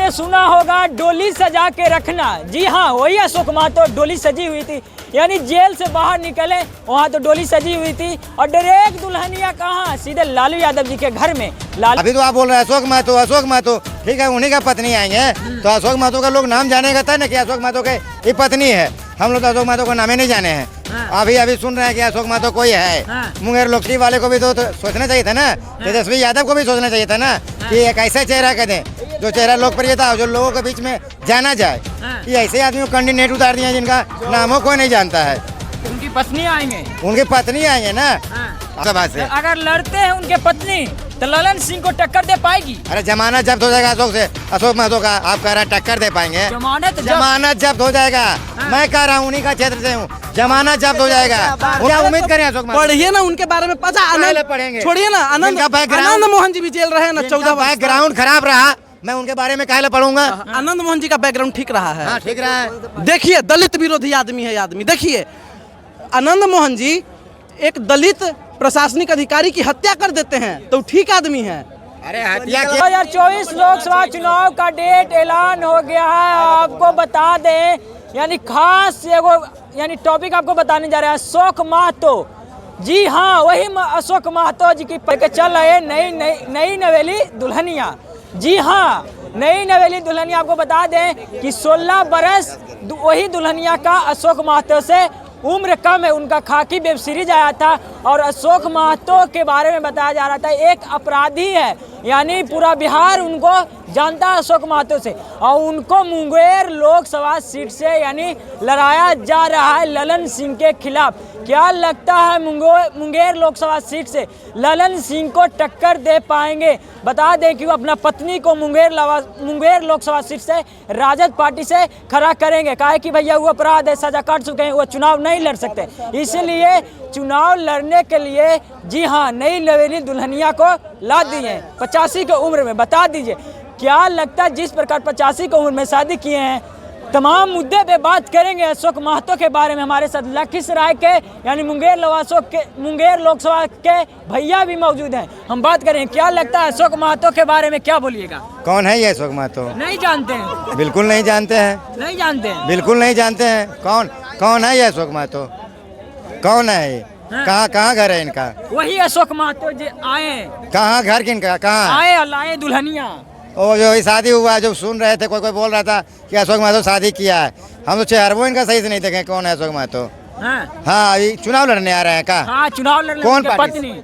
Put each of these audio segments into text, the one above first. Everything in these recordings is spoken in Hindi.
आपने सुना होगा डोली सजा के रखना। जी हाँ, वही अशोक महतो, डोली सजी हुई थी, यानी जेल से बाहर निकले वहाँ तो डोली सजी हुई थी और डायरेक्ट दुल्हनिया कहाँ, सीधे लालू यादव जी के घर में। अभी तो आप बोल रहे हैं अशोक महतो, ठीक है, उन्हीं का पत्नी आएंगे तो अशोक महतो का लोग नाम जानेगा तब ना कि अशोक महतो के ये पत्नी है। हम लोग तो अशोक महतो का नाम ही नहीं जाने हैं। अभी सुन रहे हैं कि अशोक महतो कोई है। मुंगेर लोकसभा वाले को भी तो सोचना चाहिए था ना, तेजस्वी यादव को भी सोचना चाहिए था ना कि एक ऐसा चेहरा कर दें जो चेहरा लोकप्रियता जो लोगों के बीच में जाना जाए। कि ऐसे आदमी को कैंडिडेट उतार दिया जिनका नामों कोई नहीं जानता है। उनकी पत्नी आएंगे, उनकी पत्नी आएंगे ना सभा से। अगर लड़ते हैं उनके पत्नी तो ललन सिंह को टक्कर दे पाएगी। अरे जमानत जब्त हो जाएगा अशोक महतो का। आप कह रहे हैं टक्कर दे पाएंगे? जमानत जब्त हो जाएगा। मैं कह रहा हूँ उन्हीं का क्षेत्र से हूँ, जमानत जब्त हो जाएगा। क्या उम्मीद करें अशोक महतो? पढ़िए ना उनके बारे में, पता पढ़ेंगे। छोड़िए ना, आनंद मोहन जी भी जेल रहे ना 14 वर्ष। बैकग्राउंड खराब रहा, मैं उनके बारे में काहे पढ़ूंगा? आनंद मोहन जी का बैकग्राउंड ठीक रहा है। हाँ, ठीक रहा है। देखिए दलित विरोधी आदमी है आदमी। देखिए आनंद मोहन जी एक दलित प्रशासनिक अधिकारी की हत्या कर देते हैं तो ठीक आदमी है। अरे हत्या 2024 लोकसभा चुनाव का डेट ऐलान हो गया है। आपको बता दें, यानी खास एगो यानी टॉपिक आपको बताने जा रहे हैं, अशोक महतो। जी हाँ, वही अशोक महतो जी की चल रहे नई नवेली दुल्हनिया। जी हाँ, नई नवेली दुल्हनिया। आपको बता दें कि 16 बरस वही दुल्हनिया का अशोक महतो से उम्र कम है। उनका खाकी वेब सीरीज आया था और अशोक महतो के बारे में बताया जा रहा था एक अपराधी है, यानी पूरा बिहार उनको जानता है अशोक महतो से। और उनको मुंगेर लोकसभा सीट से यानी लड़ाया जा रहा है ललन सिंह के खिलाफ। क्या लगता है मुंगेर लोकसभा सीट से ललन सिंह को टक्कर दे पाएंगे? बता दें कि वो अपना पत्नी को मुंगेर लोकसभा सीट से राजद पार्टी से खड़ा करेंगे। काहे कि भैया वो अपराध है, सजा काट चुके हैं, वो चुनाव नहीं लड़ सकते। इसलिए चुनाव लड़ने के लिए जी हाँ नई नवेली दुल्हनिया को ला दिए 85 की उम्र में। बता दीजिए क्या लगता है, जिस प्रकार 85 की उम्र में शादी किए हैं, तमाम मुद्दे पे बात करेंगे अशोक महतो के बारे में। हमारे साथ लखीसराय के यानी मुंगेर लोकसभा के भैया भी मौजूद हैं। हम बात करें क्या लगता है अशोक महतो के बारे में, क्या बोलिएगा? कौन है ये अशोक महतो? नहीं जानते हैं? बिल्कुल नहीं जानते हैं। नहीं जानते हैं? बिल्कुल नहीं जानते हैं। कौन है ये अशोक महतो? कौन है ये? कहाँ घर है इनका? वही अशोक महतो जी आए। कहाँ घर किनका? कहाँ आए और लाए दुल्हनिया। वो जो शादी हुआ, जो सुन रहे थे, कोई बोल रहा था कि अशोक महतो शादी किया है। हम तो चेहरा इनका सही से नहीं देखे कौन है अशोक महतो। हाँ, अभी चुनाव लड़ने आ रहे हैं का? हाँ, चुनाव लड़ने।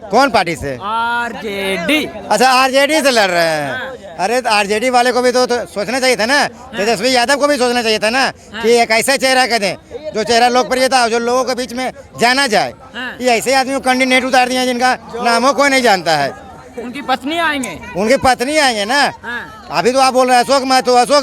कौन पार्टी से? आरजेडी। अच्छा, आरजेडी से लड़ रहे हैं। अरे आरजेडी वाले को भी तो सोचना चाहिए था ना, तेजस्वी यादव को भी सोचना चाहिए था ना कि एक ऐसा चेहरा कर दें जो चेहरा लोकप्रियता जो लोगों के बीच में जाना जाए। ये ऐसे आदमी को कैंडिडेट उतार दिया जिनका नामों कोई नहीं जानता है। उनकी पत्नी आएंगे, उनकी पत्नी आएंगे ना। अभी तो आप बोल रहे हैं अशोक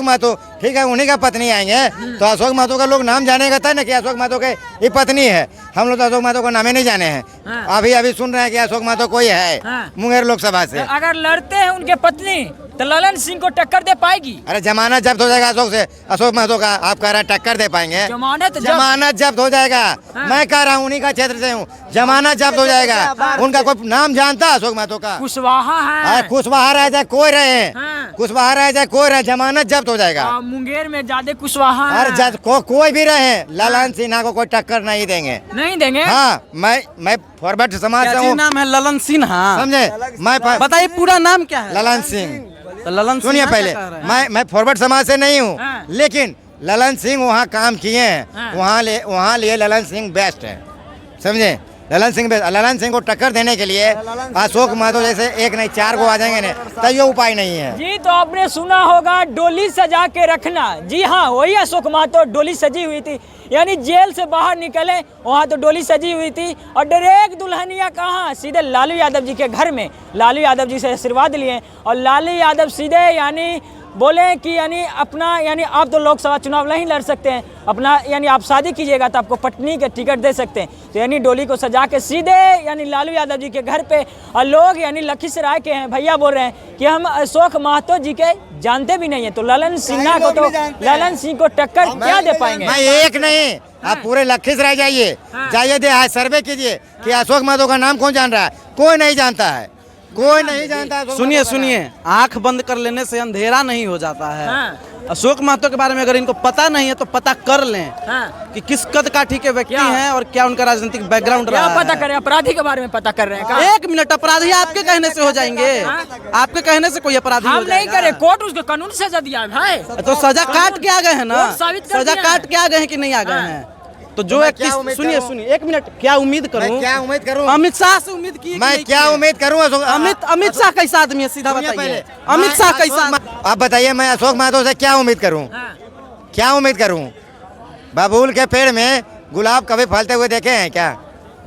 महतो, ठीक है, उन्हीं का पत्नी आएंगे तो अशोक महतो का लोग नाम जानेगा तब ना कि अशोक महतो के ये पत्नी है। हम लोग तो अशोक महतो का नाम ही नहीं जाने हैं। अभी सुन रहे हैं कि अशोक महतो कोई है मुंगेर लोकसभा से। अगर लड़ते हैं उनके पत्नी तो ललन सिंह को टक्कर दे पाएगी। अरे जमानत जब्त हो जाएगा अशोक महतो का। आप कह रहे हैं टक्कर दे पाएंगे? जमानत जब्त हो जाएगा। मैं कह रहा हूँ उन्हीं का क्षेत्र से हूँ, जमानत जब्त हो जाएगा। उनका कोई नाम जानता है अशोक महतो का? कुशवाहा है। कुशवाहा रह जाए कोई रहे, कुशवाहा रह जाए कोई रहे, जमानत जब्त हो जाएगा। मुंगेर में ज्यादा कुशवाहा है। अरे कोई भी रहे, ललन सिन्हा को कोई टक्कर नहीं देंगे। नहीं देंगे? हाँ, मैं फॉरवर्ड समाज से हूँ। नाम है ललन सिन्हा, समझे? मैं बताइए पूरा नाम क्या है? ललन सिंह। तो ललन सुनिए पहले, मैं फॉरवर्ड समाज से नहीं हूँ, लेकिन ललन सिंह वहाँ काम किए हैं, वहाँ लिए ललन सिंह बेस्ट है, समझे? ललन सिंह को टक्कर देने के लिए अशोक महतो जैसे एक नहीं 4 को आ जाएंगे ना, तो ये उपाय नहीं है। जी, तो आपने सुना होगा डोली सजा के रखना। जी हाँ, वही अशोक महतो, डोली सजी हुई थी, यानी जेल से बाहर निकले वहाँ तो डोली सजी हुई थी और डायरेक्ट दुल्हनिया कहाँ, सीधे लालू यादव जी के घर में। लालू यादव जी से आशीर्वाद लिए और लालू यादव सीधे यानी बोले कि यानी आप तो लोकसभा चुनाव नहीं लड़ सकते हैं, अपना यानी आप शादी कीजिएगा तो आपको पत्नी के टिकट दे सकते हैं। तो यानी डोली को सजा के सीधे यानी लालू यादव जी के घर पे, और लोग यानी लखीसराय के हैं भैया बोल रहे हैं कि हम अशोक महतो जी के जानते भी नहीं है, तो ललन सिन्हा को तो ललन सिंह को टक्कर क्या दे पाएंगे? मैं एक नहीं, आप पूरे लखीसराय जाइए, सर्वे कीजिए कि अशोक महतो का नाम कौन जान रहा है? कोई नहीं जानता है। कोई नहीं जानता अशोक सुनिए महतो का नाम। सुनिए, आंख बंद कर लेने से अंधेरा नहीं हो जाता है। हाँ। अशोक महतो के बारे में अगर इनको पता नहीं है तो पता कर लें हाँ। कि किस कद काठी के व्यक्ति क्या? हैं और क्या उनका राजनीतिक बैकग्राउंड क्या रहा पता है। करें, अपराधी के बारे में पता कर रहे हैं क्या? 1 मिनट, अपराधी आपके कहने से हो जाएंगे? आपके कहने से कोई अपराधी हम हो नहीं जाएगा? करे, कोर्ट उसको कानून सजा दिया है भाई। तो सजा काट के आ गए हैं ना, कोर्ट साबित कर सजा दिया काट है। के आ गए हैं कि नहीं आ गए हाँ। हैं? तो जो मैं व्यक्ति क्या उम्मीद सुनिए करूं? सुनिए 1 मिनट, क्या उम्मीद मैं करूं? क्या उम्मीद करूं? अमित शाह से उम्मीद की? मैं क्या उम्मीद करूं? अमित शाह कैसा आदमी है, सीधा सुनिए बताइए। पहले। अमित शाह मैं कैसा? अशोक- आप बताइए, मैं अशोक महतो से क्या उम्मीद करूं? हाँ। क्या उम्मीद करूं? बबूल के पेड़ में गुलाब कभी फलते हुए देखे हैं क्या?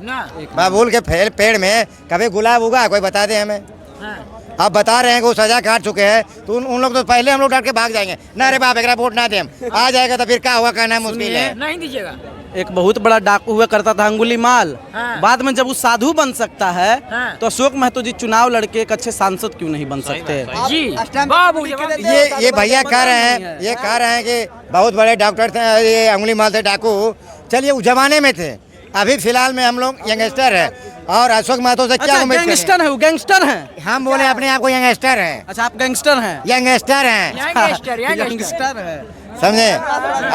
ना। बबूल के पेड़ में कभी गुलाब उगा? कोई बता दे हमें। हाँ। आप बता रहे हैं कि वो सजा काट चुके हैं, तो उन लोग तो पहले हम लोग डर के भाग जाएंगे ना, अरे बाप एकरा वोट ना दे, आ जाएगा तो फिर क्या होगा कहना मुश्किल है। नहीं दीजिएगा। एक बहुत बड़ा डाकू हुआ करता था अंगुली माल। हाँ। बाद में जब वो साधु बन सकता है हाँ। तो अशोक महतो जी चुनाव लड़के एक अच्छे सांसद क्यों नहीं बन सकते? जी बाबू जवाब दीजिए। ये भैया कह रहे हैं, ये कह रहे हैं कि बहुत बड़े डॉक्टर थे, ये अंगुली माल थे डाकू। चलिए उस जमाने में थे, अभी फिलहाल में हम लोग यंगस्टर है, और अशोक महतो से क्या अच्छा, उम्मीद करें? गैंगस्टर है वो, गैंगस्टर हैं? हम बोले अपने आप को यंगस्टर हैं। अच्छा, आप गैंगस्टर हैं? यंगस्टर हैं, यंगस्टर गैंगस्टर है। समझे?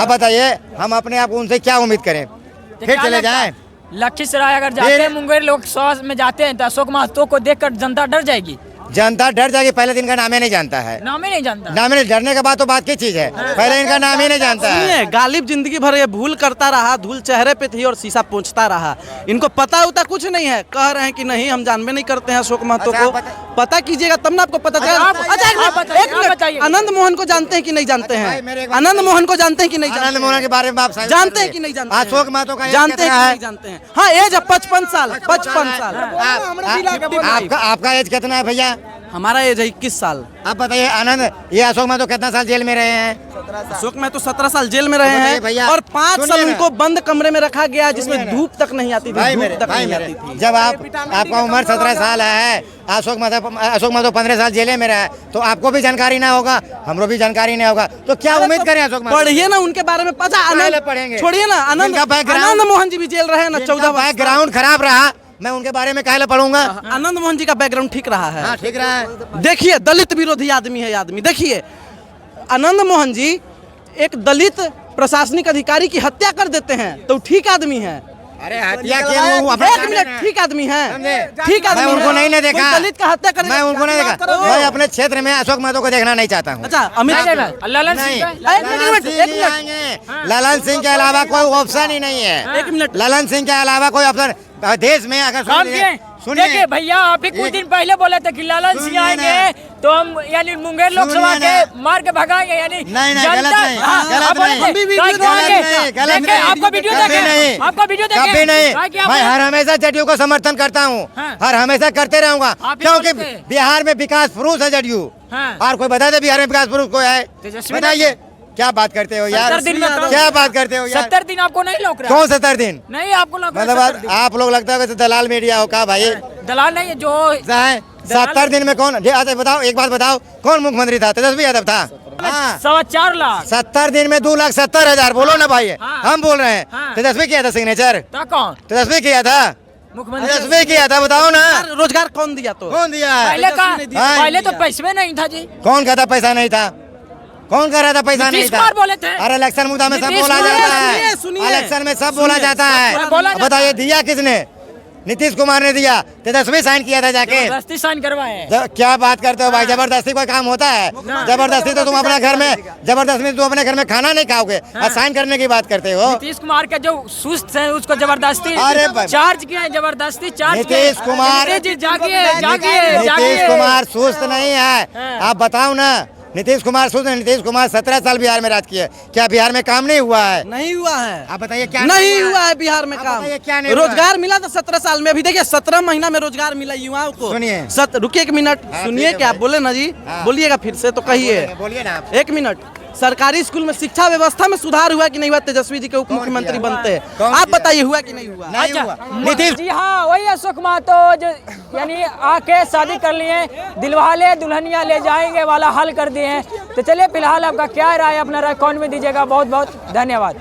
अब बताइए हम अपने आप को उनसे क्या उम्मीद करें? फिर क्या चले लगता जाएं? है? लखीसराय अगर जाते फिर- हैं, मुंगेर लोकसभा में जाते हैं तो अशोक महतो को देखकर जनता डर जाएगी। जनता डर जाएगी, पहले दिन का नाम ही नहीं जानता है। नाम ही नहीं जानता। नाम ही नहीं, डरने के बाद तो बात की चीज है, पहले इनका नाम ही नहीं जानता है। सुनिए, गालिब जिंदगी भर ये भूल करता रहा, धूल चेहरे पे थी और शीशा पोंछता रहा। इनको पता उता कुछ नहीं है, कह रहे हैं कि नहीं हम जानबे नहीं करते हैं अशोक महतो अच्छा, को। आप पता कीजिएगा तब ना आपको पता चलेगा। आप- अच्छा, एक आप मिनट, बताइए, एक आप मिनट। बताइए। आनंद मोहन को जानते हैं कि नहीं जानते भाई, मेरे हैं? एक बात आनंद बताइए। मोहन को जानते हैं कि नहीं आनंद जानते मोहन हैं? के बारे में आप साबित जानते कर हैं कि नहीं जानते हैं? अशोक महतो का एज जानते हैं कितना कि है? नहीं जानते हैं? हाँ, एज है 55 साल, 55 साल। आपका एज कितना है भैया? हमारा एज है 21 साल। आप बताइए आनंद, ये अशोक महतो कितना साल जेल में रहे हैं? अशोक महतो 17 साल जेल में रहे बताइए हैं भैया, और 5 साल सुनिए ना। उनको बंद कमरे में रखा गया जिसमें सुनिए ना। धूप तक नहीं आती थी, भाई धूप मेरे, तक भाई नहीं मेरे, आती थी। जब आपका उम्र 17 साल है, अशोक महतो 15 साल जेल में रहा है, तो आपको भी जानकारी ना होगा, हमरो भी जानकारी नहीं होगा, तो क्या उम्मीद करें अशोक महतो? पढ़िए ना उनके बारे में, पता पहले आनंद पढ़ेंगे। छोड़िए ना, आनंद जिनका background- आनंद मोहन जी भी जेल रहे हैं ना 14 वर्ष। बैकग्राउंड खराब रहा, मैं उनके बारे में काहे पढ़ूंगा? आनंद मोहन जी का बैकग्राउंड ठीक रहा है। हाँ ठीक रहा है। देखिए, दलित विरोधी आदमी है ये आदमी। देखिए, आनंद मोहन जी एक दलित प्रशासनिक अधिकारी की हत्या कर देते हैं तो ठीक आदमी है। अरे हत्या किया वो अपना 1 जाने मिनट, ना। ठीक आदमी है, समझे? ठीक आदमी मैं उनको है। नहीं देखा, कोई दलित का हत्या कर मैं उनको नहीं देखा, मैं अपने क्षेत्र में अशोक महतो को देखना नहीं चाहता हूँ। अच्छा, अमित नहीं देखा। ललन नहीं, सिंह का- एक मिनट, एक मिनट। आएंगे। ललन सिंह के अलावा कोई ऑप्शन ही नहीं है। 1 मिनट। ललन सिंह के अलावा कोई ऑप्शन देश में अगर काम किए। देखिए भैया, आप ही कुछ एक- दिन पहले बोले थे कि लालन सिंह सुनिए आएंगे ना। तो हम यानी मुंगेर लोकसभा सुनिए के ना। मार के भगाएंगे, यानी नहीं, नहीं, गलत जनता- नहीं, हाँ, गलत आप बोले नहीं। थे, हम भी वीडियो काय देखे, क्यों आगे? गलत देखे, नहीं, आपका वीडियो कभी देखे, नहीं, आपका वीडियो देखे, कभी नहीं। काय क्या मैं बोले? हर हमेशा जदयू को समर्थन करता हूँ, हाँ। हर हमेशा करते रहूंगा, आप ही क्योंकि बोलते हैं। बिहार में विकास पुरुष है जदयू। हाँ। और कोई बता दे बिहार में विकास पुरुष कोई है? तेजस्वी बताइए, क्या बात करते हो यार? 70 दिन में तो- क्या बात करते हो यार? 70 दिन आपको नहीं लौक रहा? कौन 70 दिन? नहीं आपको लौक रहा मतलब 70 दिन। आप लोग लगता है कि दलाल मीडिया हो का भाई? दलाल नहीं है जो 70 दिन में कौन? अच्छा बताओ, एक बात बताओ, कौन मुख्यमंत्री था? तेजस्वी यादव था। हाँ। 4.25 लाख 70 दिन में 2,70,000। बोलो ना भाई, हाँ। हम बोल रहे हैं। हाँ। तेजस्वी किया था सिग्नेचर? तो कौन तेजस्वी किया था? मुख्यमंत्री? तेजस्वी किया था, बताओ ना। रोजगार कौन दिया तो? कौन दिया है? पहले का तेजस्वी ने दिया। पहले तो पैसे में नहीं था जी। कौन कहता पैसा नहीं था? कौन कह रहा था पैसा नहीं नीतीश था? कुमार बोले थे। अरे इलेक्शन मुद्दा में सब नीतीश बोला कुमार, जाता है, सुनिए, सुनिए। इलेक्शन में सब बोला सुनिए, जाता सब है। बोला जाता बताइए है। दिया किसने? नीतीश कुमार ने दिया, तेजस्वी साइन किया था जाके। जबरदस्ती साइन करवाए हैं। क्या बात करते हो भाई? जबरदस्ती कोई काम होता है? जबरदस्ती तो तुम अपने घर में, जबरदस्ती तुम अपने घर में खाना नहीं खाओगे और साइन करने की बात करते हो। नीतीश कुमार के जो सुस्त है उसको जबरदस्ती अरे भाई। चार्ज किया है, जबरदस्ती चार्ज किया है। नीतीश कुमार- नीतीश जी जागिए जागिए नीतीश जागिए। कुमार सुस्त नहीं है, हाँ। आप बताओ ना। नीतीश कुमार सुस्त है? नीतीश कुमार 17 साल बिहार में राज किए, क्या बिहार में काम नहीं हुआ है? नहीं हुआ है। आप बताइए क्या नहीं हुआ है बिहार में आप काम। बताइए क्या नहीं हुआ है? रोजगार मिला था 17 साल में। अभी देखिए 17 महीना में रोजगार मिला युवाओं को। सुनिए। रुकिए 1 मिनट, हाँ, सुनिए ठीक है क्या भाई। बोले ना जी, हाँ। बोलिएगा फिर से तो कहिए। बोलिए ना आप। 1 मिनट, सरकारी स्कूल में शिक्षा व्यवस्था में सुधार हुआ कि नहीं हुआ? तेजस्वी जी के उप मुख्यमंत्री किया? बनते कौन आप किया? बताइए, हुआ कि नहीं हुआ? नहीं हुआ। नीतीश जी हाँ, वही अशोक महतो जो यानी आके शादी कर लिए, दिलवाले दुल्हनिया ले जाएंगे वाला हल कर दिए हैं। तो चलिए फिलहाल आपका क्या राय, अपना राय कमेंट में दीजिएगा। बहुत बहुत धन्यवाद।